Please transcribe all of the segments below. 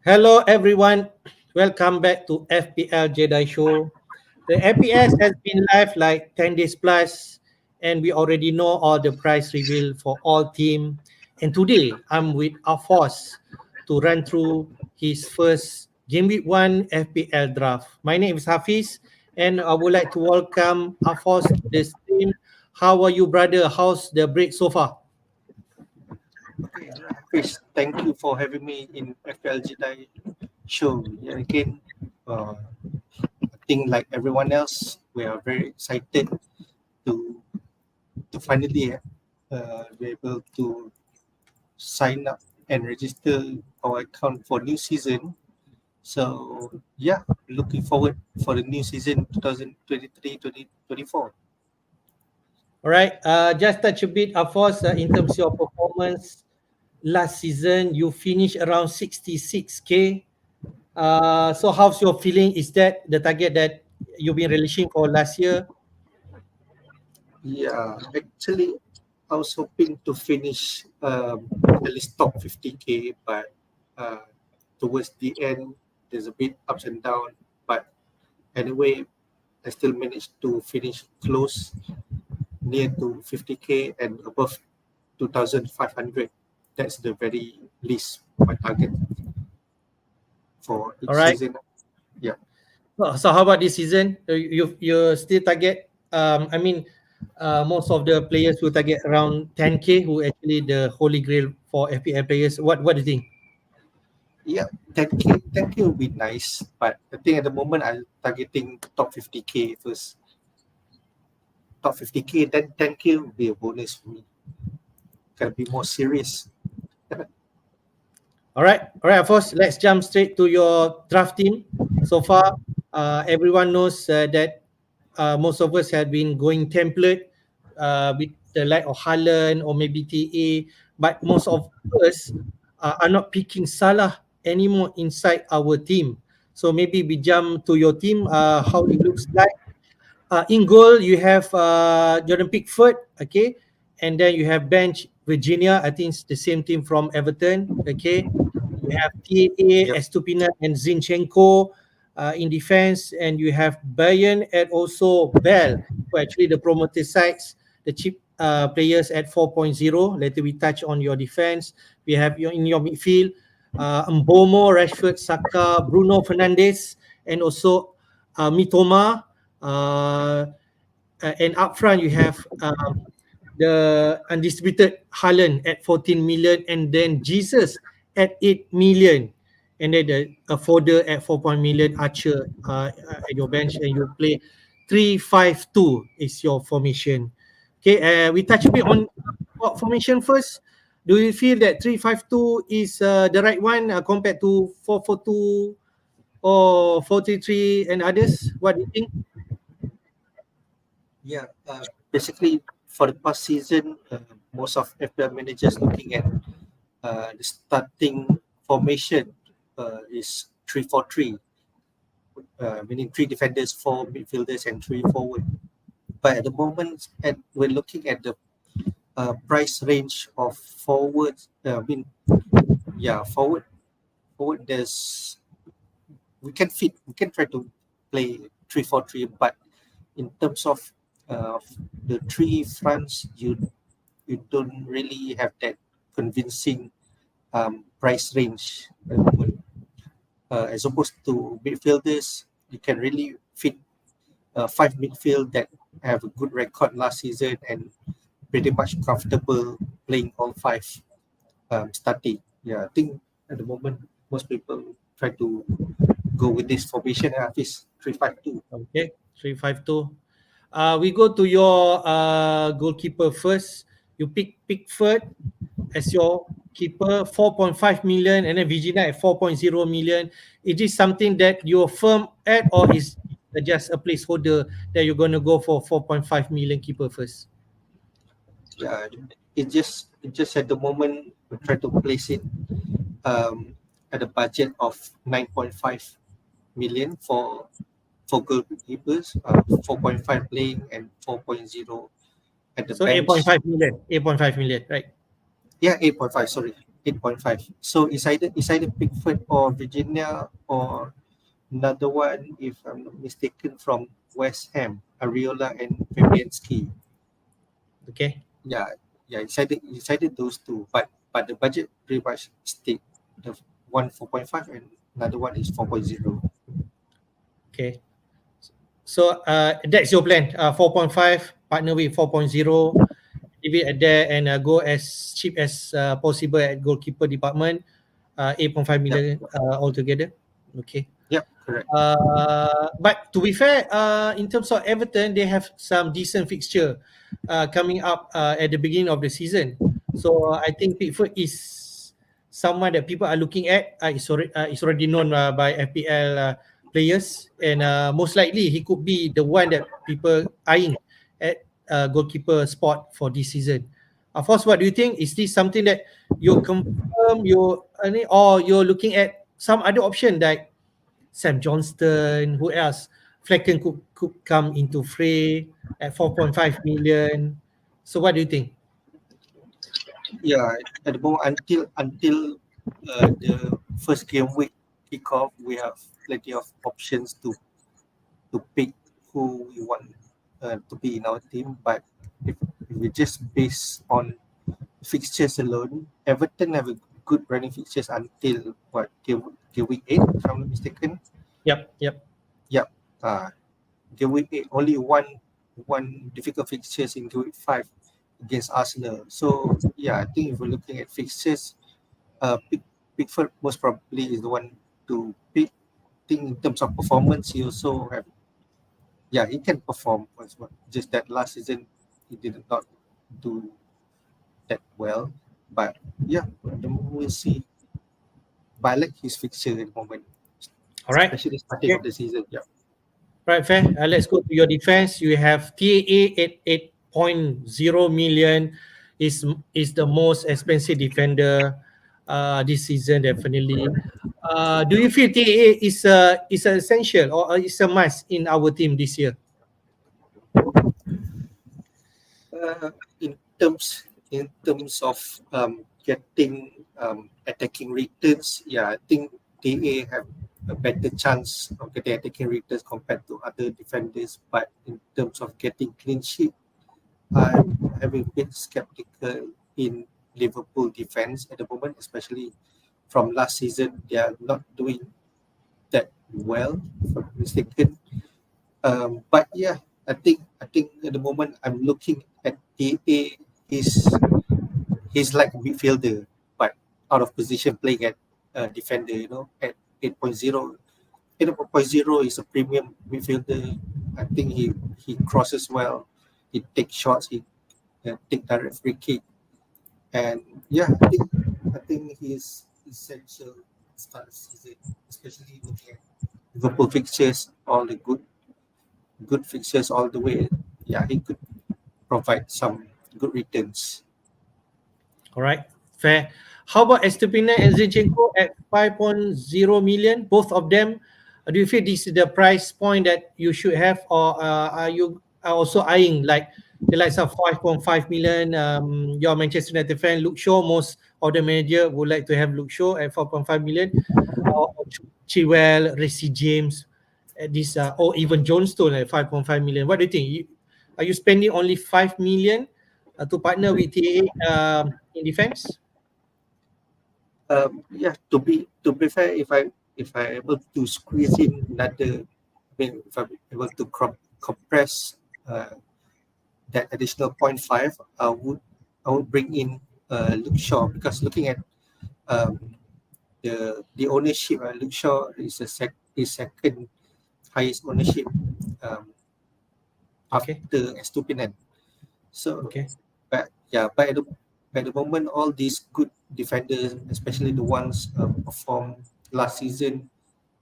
Hello everyone, welcome back to FPL Jedi Show. The FPS has been live like 10 days plus, and we already know all the price reveal for all team. And today I'm with Afosz to run through his first Game Week 1 FPL Draft. My name is Hafiz, and I would like to welcome Afosz to the stream. How are you, brother? How's the break so far? Okay, Chris, thank you for having me in FPL Jedi show. Yeah, again, I think like everyone else, we are very excited to finally be able to sign up and register our account for new season. So yeah, looking forward for the new season 2023-2024. All right. Just touch a bit, Afos, in terms of your performance last season. You finished around 66K. So how's your feeling? Is that the target that you've been relishing for last year? Yeah, actually, I was hoping to finish at least top 50K, but uh, towards the end, there's a bit ups and down. But anyway, I still managed to finish close near to 50K and above 2,500. That's the very least my target for All each right. season. Yeah. So how about this season? You still target? Most of the players will target around 10K, who actually the holy grail for FPL players. What do you think? Yeah, 10K would be nice, but I think at the moment I'm targeting top 50K first. Top 50K, then 10K will be a bonus for me. Gotta be more serious. All right, Afos, let's jump straight to your draft team. So far, everyone knows that most of us have been going template with the like of Haaland or maybe TA, but most of us are not picking Salah anymore inside our team. So maybe we jump to your team, how it looks like. In goal, you have Jordan Pickford, okay, and then you have bench Virginia. I think it's the same team from Everton, okay. You have TAA, Yep. Estupina, and Zinchenko in defense, and you have Bayern and also Bell, who are actually the promoted sides, the cheap players at 4.0. Later we touch on your defense. We have your in your midfield, Mbomo, Rashford, Saka, Bruno Fernandes, and also Mitoma. Uh, and up front, you have the undisputed Haaland at 14 million, and then Jesus at 8 million. And then a Fodder at 4 million, Archer at your bench, and you play 3-5-2 is your formation. Okay, we touch a bit on formation first. Do you feel that 3-5-2 is the right one compared to 4-4-2 or 4-3-3 and others? What do you think? Yeah. Basically, for the past season, most of FPL managers looking at the starting formation is 3-4-3, meaning three defenders, four midfielders, and three forward. But at the moment, we're looking at the price range of forwards. Forward. Forward. We can try to play 3-4-3, but in terms of the three fronts, you don't really have that convincing price range at the moment. As opposed to midfielders, you can really fit five midfield that have a good record last season and pretty much comfortable playing all five starting. Yeah, I think at the moment most people try to go with this formation. This 3-5-2. Okay, 3-5-2. We go to your goalkeeper first. You pick Pickford as your keeper, 4.5 million, and then Virginia at 4.0 million. Is this something that you're firm at, or is it just a placeholder that you're going to go for 4.5 million keeper first? Yeah, it just at the moment we try to place it at a budget of 9.5 million for goalkeepers, 4.5 playing and 4.0 at the So bench. 8.5 million, 8.5 million, right? Yeah, 8.5. Sorry. 8.5. So it's either Pickford or Virginia or another one, if I'm not mistaken, from West Ham, Areola and Fabianski. Okay. Yeah, yeah, it's either those two, but the budget pretty much stick. The one 4.5 and another one is 4.0. Okay. So that's your plan. 4.5 partner with 4.0. Leave it at there and go as cheap as possible at goalkeeper department. 8.5 Yep, million altogether. Okay. yep, correct. But to be fair, in terms of Everton, they have some decent fixture coming up at the beginning of the season. So I think Pickford is someone that people are looking at. It's already known by FPL players, and most likely he could be the one that people eyeing at goalkeeper spot for this season. First, what do you think? Is this something that you confirm, or you're looking at some other option like Sam Johnston, who else? Flecken could come into fray at 4.5 million. So what do you think? Yeah, at the moment, until the first game week kick off, we have plenty of options to pick who we want to be in our team. But if we just base on fixtures alone, Everton have a good running fixtures until what, game week 8, if I'm not mistaken. Yep, yep. Yep. Game week 8, only one difficult fixtures in game week 5 against Arsenal. So yeah, I think if we're looking at fixtures, Pickford most probably is the one to pick. I think in terms of performance, he also have, yeah, he can perform as well. Just that last season he did not do that well. But yeah, we'll see. But I like his fixture at the moment, All right. especially starting Okay. of the season. Yeah. Right, fair. Let's go to your defense. You have TAA at 8.0 million. Is the most expensive defender this season, definitely. Do you feel TAA is a essential or is a must in our team this year? In terms of getting attacking returns, yeah, I think DA have a better chance of getting attacking returns compared to other defenders. But in terms of getting clean sheet, I'm having a bit skeptical in Liverpool defense at the moment, especially from last season. They are not doing that well, if I'm not mistaken. But yeah, I think at the moment I'm looking at DA. He's like a midfielder, but out of position playing at defender. At 8.0. 8.0 is a premium midfielder. I think he crosses well. He takes shots. He take direct free kick. And yeah, I think he is essential at the start of the season, especially looking at Liverpool fixtures, all the good fixtures all the way. Yeah, he could provide some good returns. All right, fair. How about Estepina and Zinchenko at 5.0 million? Both of them. Do you feel this is the price point that you should have, or are you are also eyeing like the likes of 5.5 million? Your Manchester United fan, Luke Shaw, most of the manager would like to have Luke Shaw at 4.5 million, or Chilwell, Reece James, at this, or even Johnstone at 5.5 million. What do you think? Are you spending only 5 million to partner with TA in defense? Yeah, to be fair, if I able to squeeze in another, if I'm able to compress that additional point 0.5, I would bring in Luke Shaw, because looking at um, the ownership, Luke Shaw is second highest ownership um, Okay, after Estupinan. So, okay, but yeah, by the moment, all these good defenders, especially the ones performed last season,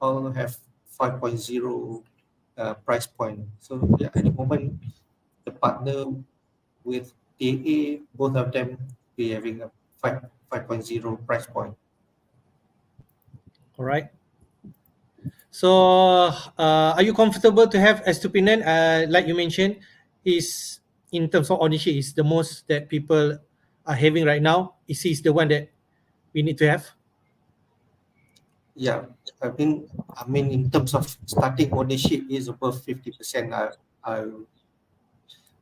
all have 5.0 price point. So yeah, at the moment, the partner with AA, both of them be having a 5.0 price point. all right. So, are you comfortable to have Estupinan? Like you mentioned, is in terms of ownership is the most that people are having right now. Is he the one that we need to have? Yeah, I mean, in terms of starting ownership is above 50%. I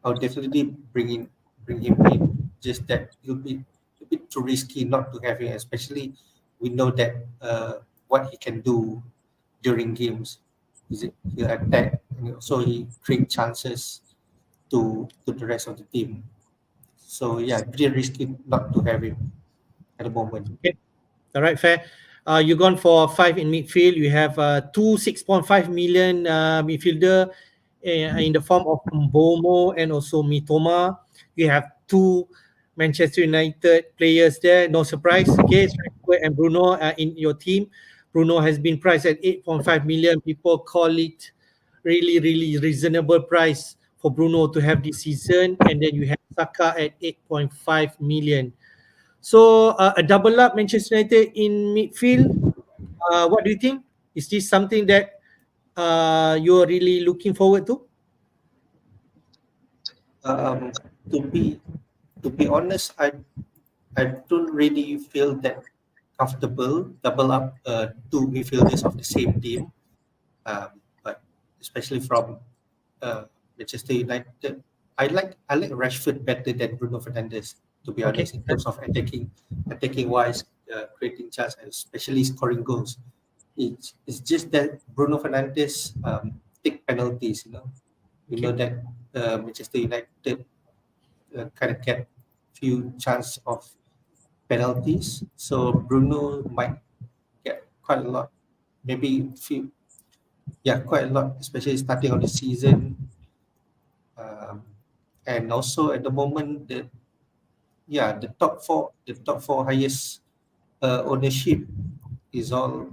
I'll definitely bring him in. Just that it'll be a bit too risky not to have him, especially we know that what he can do during games. Is it he attack and also he create chances to the rest of the team. So yeah, pretty risky not to have him at the moment. Okay. All right, fair. You gone for five in midfield. You have two 6.5 million midfielder in the form of Mbomo and also Mitoma. You have two Manchester United players there. No surprise. Okay, Rashford and Bruno in your team. Bruno has been priced at 8.5 million. People call it really, really reasonable price for Bruno to have this season. And then you have Saka at 8.5 million. So a double up Manchester United in midfield. What do you think? Is this something that you're really looking forward to? Um, to be to be honest, I don't really feel that comfortable double up two midfielders of the same team. But especially from Manchester United, I like Rashford better than Bruno Fernandes. To be Okay. honest, in terms of attacking wise, creating chance, and especially scoring goals. It's just that Bruno Fernandes take penalties. We know Okay. that Manchester United kind of get few chance of penalties, so Bruno might get quite a lot, maybe few, yeah, quite a lot, especially starting on the season. Um, and also at the moment, the top four highest ownership is all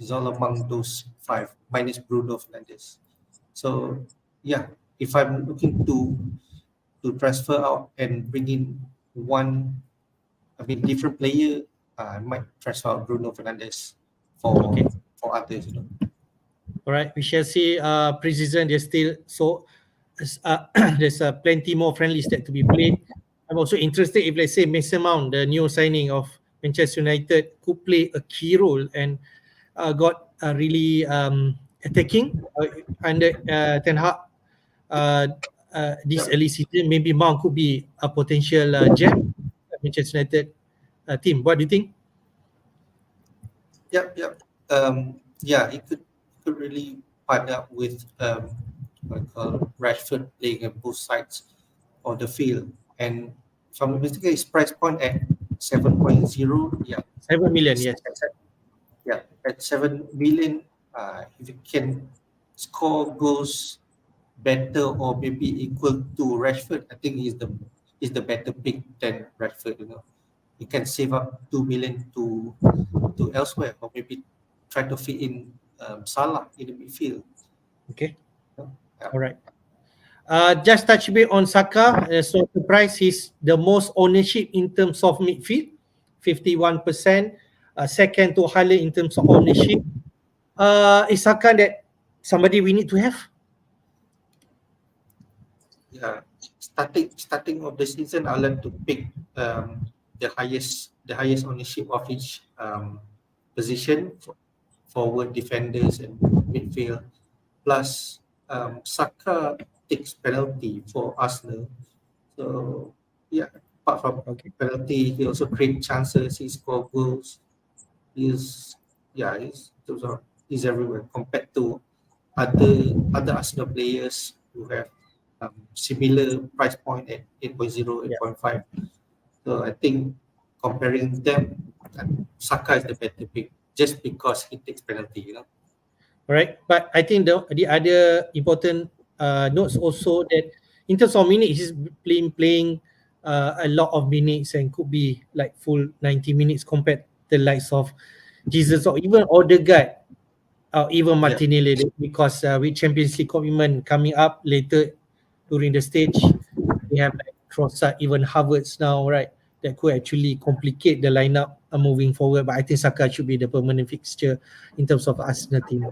among those five, minus Bruno Fernandes. So yeah, if I'm looking to transfer out and bring in one, I mean different player, I might transfer out Bruno Fernandes Okay. for others. All right. We shall see. Pre-season, there's still there's plenty more friendlies that to be played. I'm also interested if, let's say, Mason Mount, the new signing of Manchester United, could play a key role and got really attacking under Ten Hag this Yep, early season. Maybe Mount could be a potential gem at Manchester United team. What do you think? yep. Yeah, he could really partner up with what I call Rashford playing at both sides of the field. And from the mistaken, his price point at 7.0, yeah, 7 million, it's, yes. yeah, at 7 million, if you can score goals better or maybe equal to Rashford, I think he's the better pick than Rashford. You can save up 2 million to elsewhere, or maybe try to fit in Salah in the midfield. Okay. Yeah. All right. Just touch a bit on Saka. So the price is the most ownership in terms of midfield, 51%. Second to Haaland in terms of ownership. Is Saka that somebody we need to have? Yeah, starting of the season, I like to pick the highest ownership of each position, forward, defenders, and midfield. Plus, Saka takes penalty for Arsenal. So yeah, apart from Okay. penalty, he also create chances. He score goals. He's yeah, he's everywhere compared to other Arsenal players who have similar price point at 8.0, Yeah. 8.5. So I think comparing them, Saka is the better pick just because he takes penalty. All right. But I think the other important notes also that in terms of minutes, he's playing a lot of minutes and could be like full 90 minutes compared to the likes of Jesus or even Odegaard or even Yeah, Martinelli, because with Champions League commitment coming up later during the stage, we have like Trossard, even Havertz now, right? That could actually complicate the lineup moving forward. But I think Saka should be the permanent fixture in terms of Arsenal team.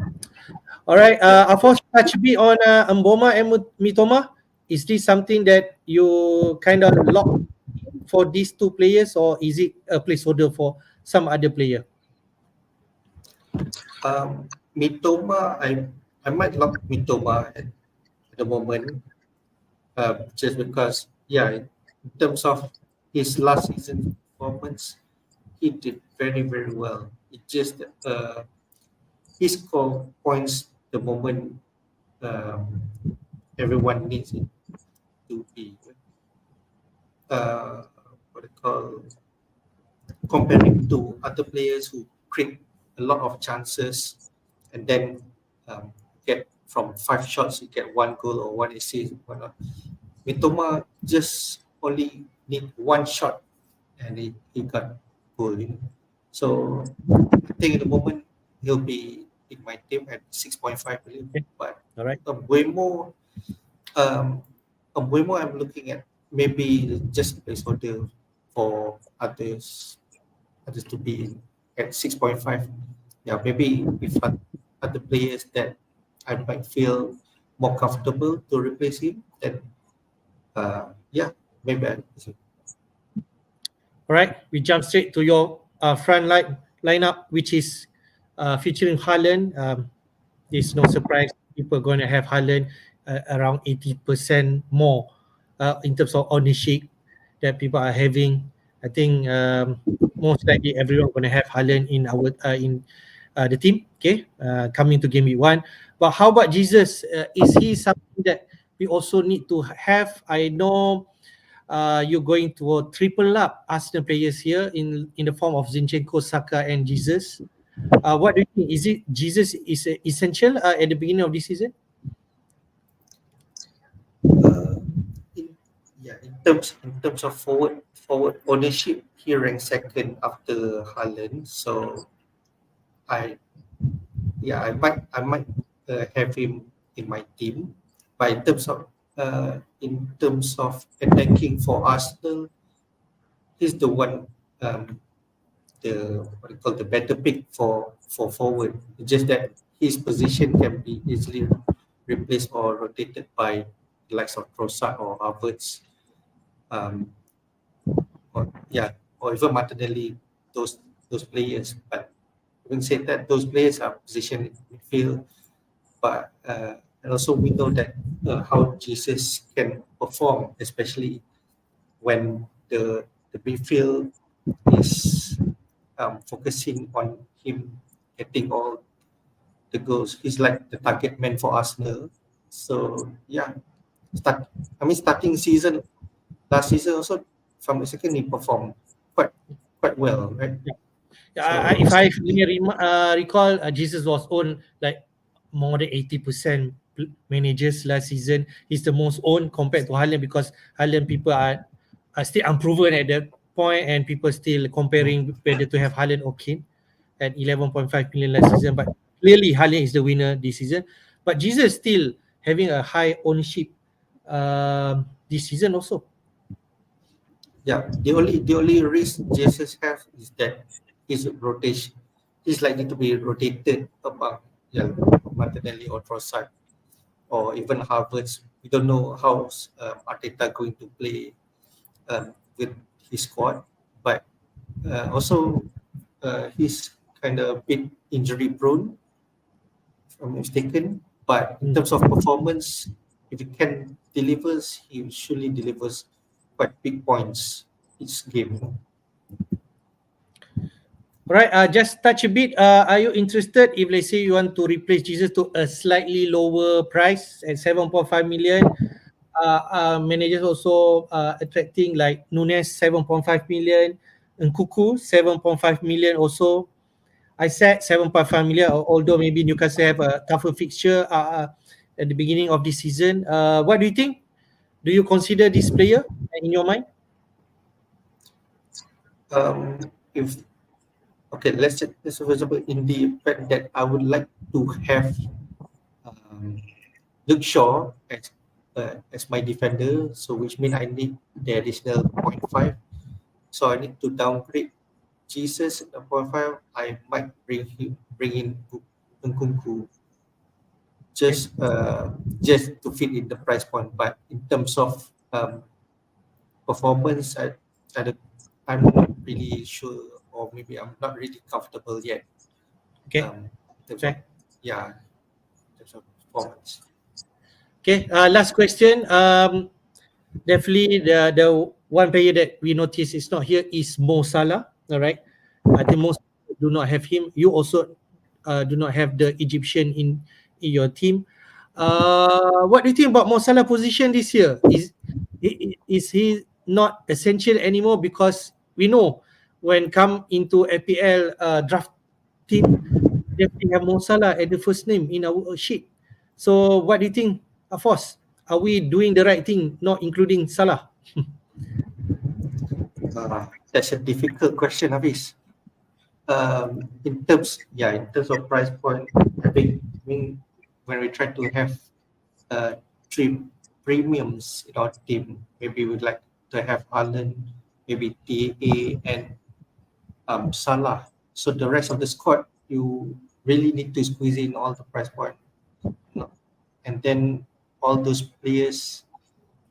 All right, yeah. Afosh, touch a bit on Mboma and Mitoma. Is this something that you kind of lock for these two players, or is it a placeholder for some other player? Mitoma, I might lock Mitoma at the moment, just because, in terms of his last season performance, he did very, very well. It just he scored points the moment um, everyone needs it to be. What they call, comparing to other players who create a lot of chances and then get from 5 shots you get 1 goal or 1 assist, whatnot. Mitoma just only need 1 shot and he got goal. So I think at the moment he'll be in my team at 6.5 million. Okay. But All right. Buemo, I'm looking at maybe just a placeholder for others to be at 6.5. Yeah, maybe with other players that I might feel more comfortable to replace him, then maybe I All right, we jump straight to your front lineup, which is featuring Haaland. There's no surprise people are going to have Haaland around 80% more in terms of ownership that people are having. I think most likely everyone going to have Haaland in our in the team. Okay, coming to game week 1. But how about Jesus? Is he something that we also need to have? I know you're going to triple up Arsenal players here in the form of Zinchenko, Saka, and Jesus. What do you think? Is it Jesus is essential at the beginning of this season? uh, in, in terms of forward ownership, he ranks second after Haaland. So I I might have him in my team. But in terms of attacking for Arsenal, he's the one, the what you call, the better pick for forward. It's just that his position can be easily replaced or rotated by the likes of Trossard or Havertz, um, or even Martinelli. Those players. But having said that, those players are positioned in midfield. But and also we know that how Jesus can perform, especially when the midfield is focusing on him getting all the goals. He's like the target man for Arsenal. So starting season last season also, from the second he performed quite well, right? So If I recall, Jesus was owned like more than 80% managers last season. He's the most owned compared to Haaland because Haaland people are still unproven at that point and people still comparing whether to have Haaland or Kane at 11.5 million last season. But clearly Haaland is the winner this season. But Jesus still having a high ownership this season also. the only risk Jesus have is that his rotation. He's likely to be rotated among Martinelli or Trossard or even Havertz. We don't know how Arteta going to play with his squad, but also he's kind of a bit injury prone, if I'm not mistaken. But in terms of performance, if he can delivers, he surely delivers quite big points each game. Right, just touch a bit. Are you interested if let's say you want to replace Jesus to a slightly lower price at 7.5 million? Managers also attracting like Nunes 7.5 million, Nkuku 7.5 million also. I said 7.5 million, although maybe Newcastle have a tougher fixture at the beginning of this season. What do you think? Do you consider this player in your mind? If Okay, let's for example, in the fact that I would like to have um, Luke Shaw as my defender, so which means I need the additional point 0.5. So I need to downgrade Jesus at 0.5. I might bring in Nkunku Okay. just to fit in the price point. But in terms of performance, I don't, I'm not really sure or maybe I'm not really comfortable yet. Okay. In terms Fair. of, yeah, in terms of performance. Okay. Last question. Definitely the one player that we notice is not here is Mo Salah. All right. I think most do not have him. You also do not have the Egyptian in your team. What do you think about Mo Salah position this year? Is he not essential anymore? Because we know when come into FPL draft team, definitely have Mo Salah at the first name in our sheet. So what do you think, Afos? Are we doing the right thing, not including Salah? That's a difficult question, Hafiz. In terms of price point, I mean, when we try to have three premiums in our team, maybe we'd like to have Haaland, maybe TA, and Salah. So the rest of the squad, you really need to squeeze in all the price point. No. And then all those players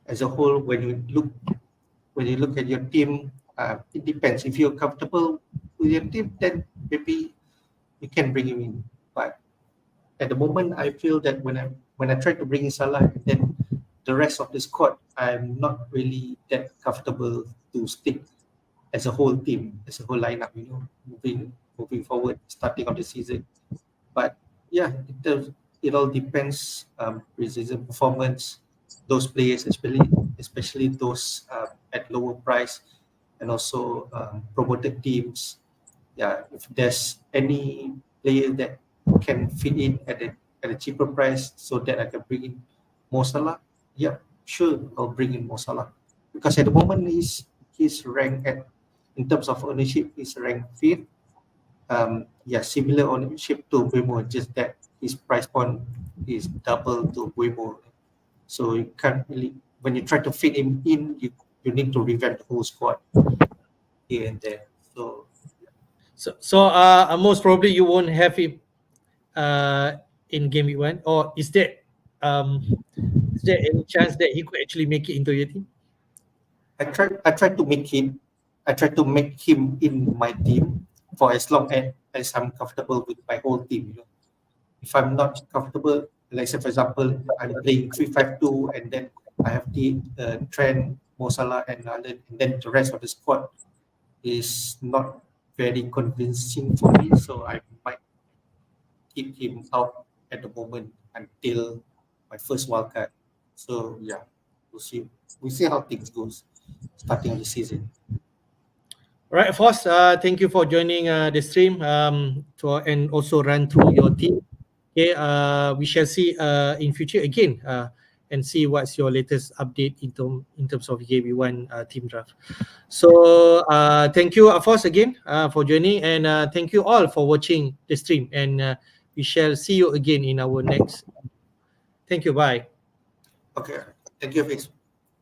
as a whole, when you look at your team, it depends. If you're comfortable with your team, then maybe you can bring him in. But at the moment, I feel that when I try to bring in Salah, then the rest of the squad, I'm not really that comfortable to stick as a whole team, as a whole lineup. Moving forward, starting of the season. But yeah, it all depends. Preseason performance, those players, especially those at lower price, and also promoted teams. Yeah, if there's any player that can fit in at a cheaper price, so that I can bring in Mo Salah, yeah, sure, I'll bring in Mo Salah, because at the moment he's ranked at, in terms of ownership, he's ranked fifth. Yeah, similar ownership to Buemo, just that his price point is double to Buemo. So you can't really, when you try to fit him in, you need to revamp the whole squad here and there. So So most probably you won't have him in game week 1, or um is there any chance that he could actually make it into your team? I try to make him in my team for as long as I'm comfortable with my whole team. If I'm not comfortable, like say for example, I'm playing 3-5-2, and then I have the Trent, Mo Salah, and Haaland, and then the rest of the squad is not very convincing for me, so I might keep him out at the moment until my first wild card. So yeah, we'll see. We'll see how things goes starting of the season. All right, Foss, thank you for joining the stream and also run through your team. Okay, we shall see in future again and see what's your latest update in terms of GW1 team draft. So thank you, Afos, again for joining, and thank you all for watching the stream. And we shall see you again in our next. Thank you. Bye. Okay, thank you, Fix.